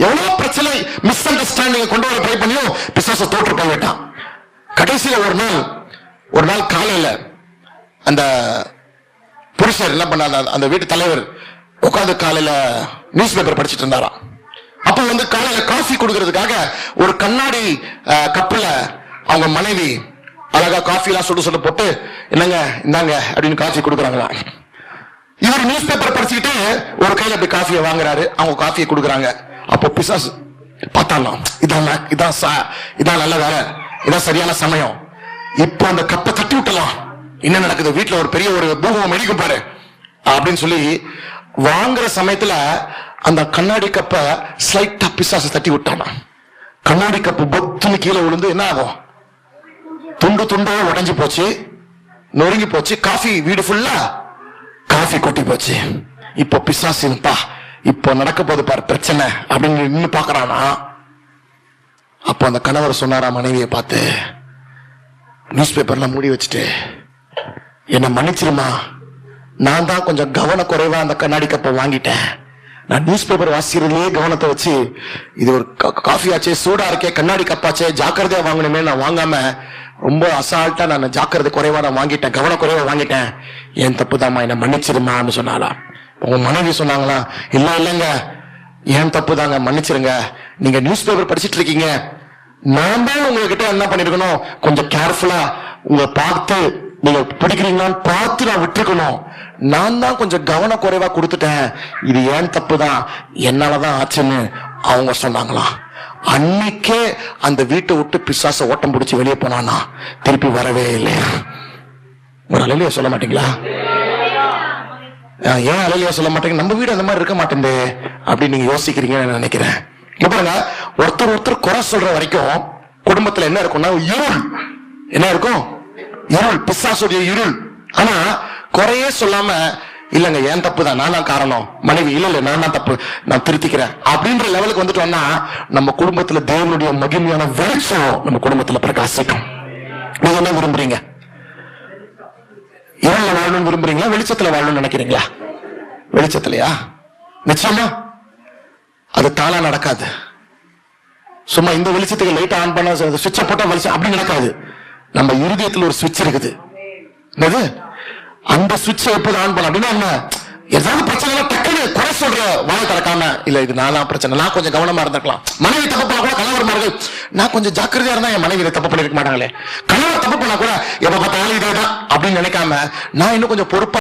எவ்வளவு பிரச்சனை miss understanding கொண்டு வர ட்ரை பண்ணியும் பிசாச தோற்று போய்விட்டான். கடைசியில ஒரு நாள் காலையில அந்த புருஷர் என்ன பண்ணார், அந்த வீட்டு தலைவர் உட்காந்து காலையில நியூஸ் பேப்பர் படிச்சுட்டு இருந்தாராம். அப்ப காலையில காஃபி கொடுக்கறதுக்காக ஒரு கண்ணாடி கப்பல அவங்க மனைவி அழகா காஃபி எல்லாம் சுட்டு போட்டு என்னங்க இந்தாங்க அப்படின்னு காஃபி கொடுக்குறாங்களா. இவர் நியூஸ் பேப்பர் படிச்சுக்கிட்டு ஒரு கையில அப்படி காஃபியை வாங்குறாரு, அவங்க காஃபியை கொடுக்குறாங்க. அப்போ பிசாசு பார்த்தாலாம், இதான் நல்ல வேலை, இதான் சரியான சமயம், இப்போ அந்த கப்பை தட்டி விட்டலாம், என்ன நடக்குது வீட்டுல ஒரு பெரிய ஒரு பூகம்பம் வெடிக்கும் பாரு அப்படின்னு சொல்லி வாங்குற சமயத்துல அந்த கண்ணாடி கப்பை ஸ்லைட்டா பிசாசு தட்டி விட்டானா. கண்ணாடி கப்பு பொத்துன்னு கீழே விழுந்து என்ன ஆகும், துண்டு துண்டா உடைஞ்சு போச்சு, நொறுங்கி போச்சு, காஃபி வீடு ஃபுல்லா காஃபி கொட்டி போச்சு. இப்போ பிசாசுப்பா இப்போ நடக்க போது பாரு பிரச்சனை அப்படின்னு நின்று பாக்குறானா. அப்போ அந்த கணவர் சொன்னாரா மனைவியை பார்த்து, நியூஸ் பேப்பர்லாம் மூடி வச்சுட்டு என்ன மன்னிச்சிருமா, நான் தான் கொஞ்சம் கவனக்குறைவா அந்த கண்ணாடி கப்பை வாங்கிட்டேன். நான் நியூஸ் பேப்பர் வாசிக்கிறதுலயே கவனத்தை வச்சு இது ஒரு காஃபி ஆச்சே, சூடா இருக்கே, கண்ணாடி கப்பாச்சே, ஜாக்கிரதையா வாங்கணுமே நான் வாங்காம ரொம்ப அசால்ட்டா நான் ஜாக்கிரதை குறைவா நான் வாங்கிட்டேன், கவனக்குறைவா வாங்கிட்டேன், என் தப்பு தான்மா, என்ன மன்னிச்சிருமான்னு சொன்னாலா. உங்க மனைவி சொன்னாங்களா, இல்லைங்க ஏன் தப்பு தாங்க, மன்னிச்சிருங்க, நீங்க நியூஸ் பேப்பர் படிச்சுட்டு இருக்கீங்க, நான் தான் உங்ககிட்ட என்ன பண்ணிருக்கணும், கொஞ்சம் கேர்ஃபுல்லா உங்களை பார்த்து நீங்க பிடிக்கிறீங்களான்னு பார்த்து நான் விட்டுருக்கணும், நான் தான் கொஞ்சம் கவனக்குறைவா கொடுத்துட்டேன், இது ஏன் தப்பு தான், என்னாலதான் ஆச்சுன்னு அவங்க சொன்னாங்களாம். அன்னைக்கே அந்த வீட்டை விட்டு பிசாச ஓட்டம் பிடிச்சி வெளியே போனானா, திருப்பி வரவே இல்லையா. ஒரு அலையிலையா சொல்ல மாட்டீங்களா? ஏன் அலையிலையா சொல்ல மாட்டீங்க? நம்ம வீடு அந்த மாதிரி இருக்க மாட்டேன் அப்படின்னு நீங்க யோசிக்கிறீங்கன்னு நினைக்கிறேன். பாருங்க, ஒருத்தர் குறை சொல்ற வரைக்கும் குடும்பத்துல என்ன இருக்கும்னா இருள், என்ன இருக்கும், இருள், பிசாசுடைய இருள். ஆனா குறையே சொல்லாம இல்லங்க ஏன் தப்பு தான், நான் காரணம், மனைவி இல்ல நான் தப்பு, நான் திருத்திக்கிறேன் அப்படின்ற லெவலுக்கு வந்துட்டோம்னா நம்ம குடும்பத்துல தேவனுடைய மகிமையான வெளிச்சம் நம்ம குடும்பத்துல பிரகாசிக்கும். நீங்க என்ன விரும்புறீங்க? இருள வாழணும்னு விரும்புறீங்களா, வெளிச்சத்துல வாழணும்னு நினைக்கிறீங்களா? வெளிச்சத்திலையா? நிச்சயமா அது தானா நடக்காது. சும்மா இந்த வெளிச்சத்துக்கு லைட் ஆன் பண்ண சுவிட்ச போட்டா வெளிச்சம் அப்படி நடக்காது. நம்ம இருதயத்துல ஒரு சுவிட்ச் இருக்குது, என்னது அந்த சுவிட்சை எப்போது ஆன் பண்ண அப்படின்னா என்ன, ஏதாவது பிரச்சனை டக்குன்னு குறை சொல்ற வாழை திறக்காம இல்ல இது நான் பிரச்சனை, நான் கொஞ்சம் கவனமா இருந்திருக்கலாம், மனைவி தப்பு பண்ணா கூட கணவர்மார்கள் நான் கொஞ்சம் ஜாக்கிரதையா இருந்தா என் மனைவி தப்பு பண்ணிருக்க மாட்டாங்களே, கணவர் தப்பு பண்ணா கூட எப்ப பார்த்தாலும் இதேதான் அப்படின்னு நினைக்காம நான் இன்னும் கொஞ்சம் பொறுப்பா